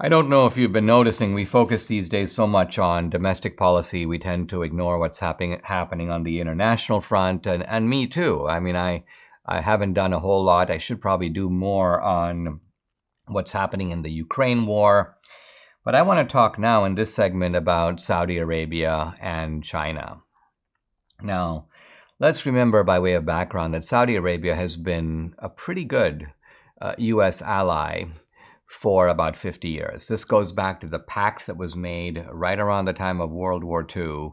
I don't know if you've been noticing, we focus these days so much on domestic policy, we tend to ignore what's happening on the international front, and me too. I mean, I haven't done a whole lot. I should probably do more on what's happening in the Ukraine war. But I want to talk now in this segment about Saudi Arabia and China. Now, let's remember by way of background that Saudi Arabia has been a pretty good U.S. ally for about 50 years. This goes back to the pact that was made right around the time of World War II,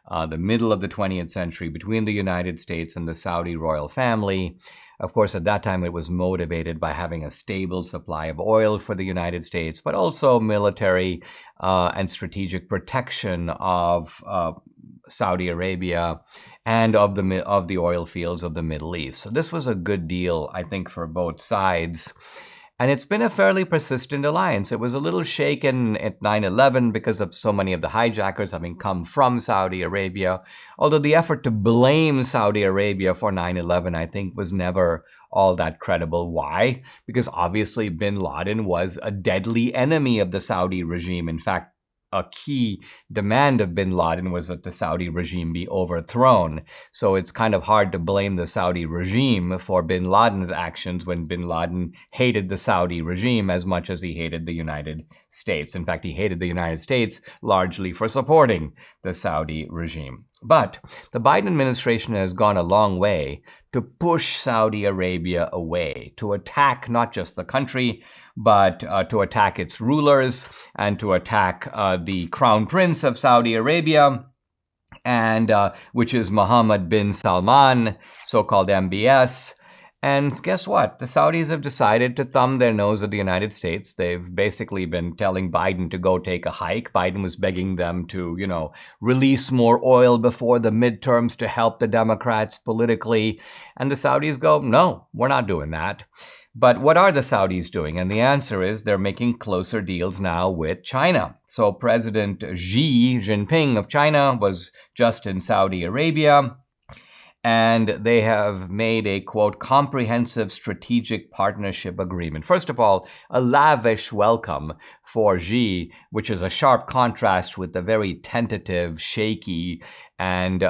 the middle of the 20th century, between the United States and the Saudi royal family. Of course, at that time, it was motivated by having a stable supply of oil for the United States, but also military and strategic protection of Saudi Arabia and of the oil fields of the Middle East. So this was a good deal, I think, for both sides. And it's been a fairly persistent alliance. It was a little shaken at 9/11 because of so many of the hijackers having come from Saudi Arabia. Although the effort to blame Saudi Arabia for 9/11, I think, was never all that credible. Why? Because obviously bin Laden was a deadly enemy of the Saudi regime. In fact, a key demand of bin Laden was that the Saudi regime be overthrown. So it's kind of hard to blame the Saudi regime for bin Laden's actions when bin Laden hated the Saudi regime as much as he hated the United States. In fact, he hated the United States largely for supporting the Saudi regime. But the Biden administration has gone a long way to push Saudi Arabia away, to attack not just the country, but to attack its rulers and to attack the crown prince of Saudi Arabia, and which is Mohammed bin Salman, so-called MBS. And guess what? The Saudis have decided to thumb their nose at the United States. They've basically been telling Biden to go take a hike. Biden was begging them to, release more oil before the midterms to help the Democrats politically. And the Saudis go, no, we're not doing that. But what are the Saudis doing? And the answer is they're making closer deals now with China. So President Xi Jinping of China was just in Saudi Arabia, and they have made a, quote, comprehensive strategic partnership agreement. First of all, a lavish welcome for Xi, which is a sharp contrast with the very tentative, shaky, and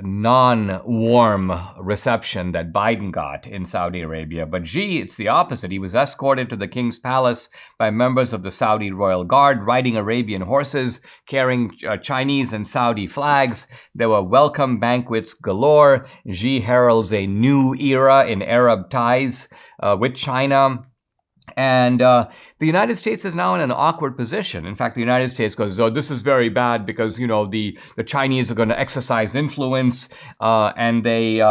non-warm reception that Biden got in Saudi Arabia. But Xi, it's the opposite. He was escorted to the king's palace by members of the Saudi royal guard, riding Arabian horses, carrying Chinese and Saudi flags. There were welcome banquets galore. Xi heralds a new era in Arab ties with China. And the United States is now in an awkward position. In fact, the United States goes, oh, this is very bad because, the Chinese are going to exercise influence, and there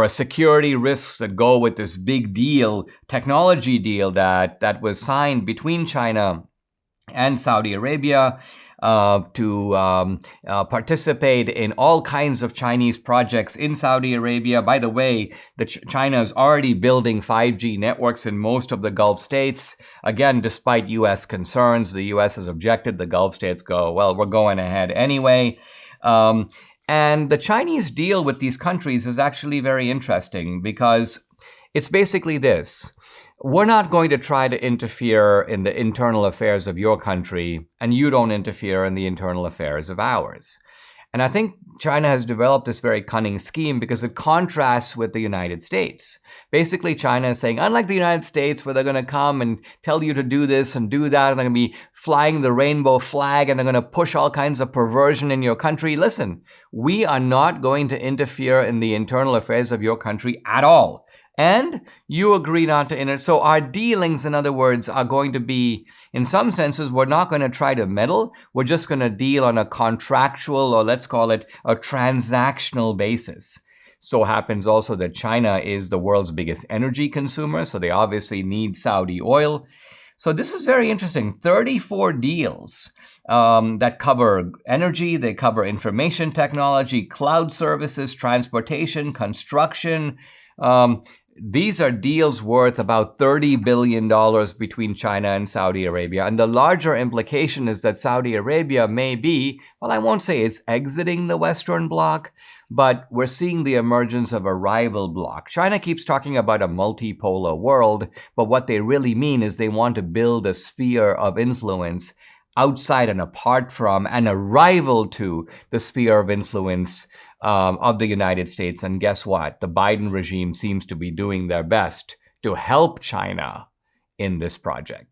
are security risks that go with this big deal, technology deal that was signed between China and Saudi Arabia to participate in all kinds of Chinese projects in Saudi Arabia. By the way, China is already building 5G networks in most of the Gulf states. Again, despite U.S. concerns, the U.S. has objected. The Gulf states go, well, we're going ahead anyway. And the Chinese deal with these countries is actually very interesting because it's basically this. We're not going to try to interfere in the internal affairs of your country, and you don't interfere in the internal affairs of ours. And I think China has developed this very cunning scheme because it contrasts with the United States. Basically, China is saying, unlike the United States, where they're going to come and tell you to do this and do that, and they're going to be flying the rainbow flag, and they're going to push all kinds of perversion in your country. Listen, we are not going to interfere in the internal affairs of your country at all. And you agree not to enter. So our dealings, in other words, are going to be, in some senses, we're not going to try to meddle. We're just going to deal on a contractual, or let's call it a transactional basis. So happens also that China is the world's biggest energy consumer, so they obviously need Saudi oil. So this is very interesting. 34 deals that cover energy, they cover information technology, cloud services, transportation, construction, these are deals worth about $30 billion between China and Saudi Arabia. And the larger implication is that Saudi Arabia may be, well, I won't say it's exiting the Western bloc, but we're seeing the emergence of a rival bloc. China keeps talking about a multipolar world, but what they really mean is they want to build a sphere of influence outside and apart from and a rival to the sphere of influence of the United States. And guess what? The Biden regime seems to be doing their best to help China in this project.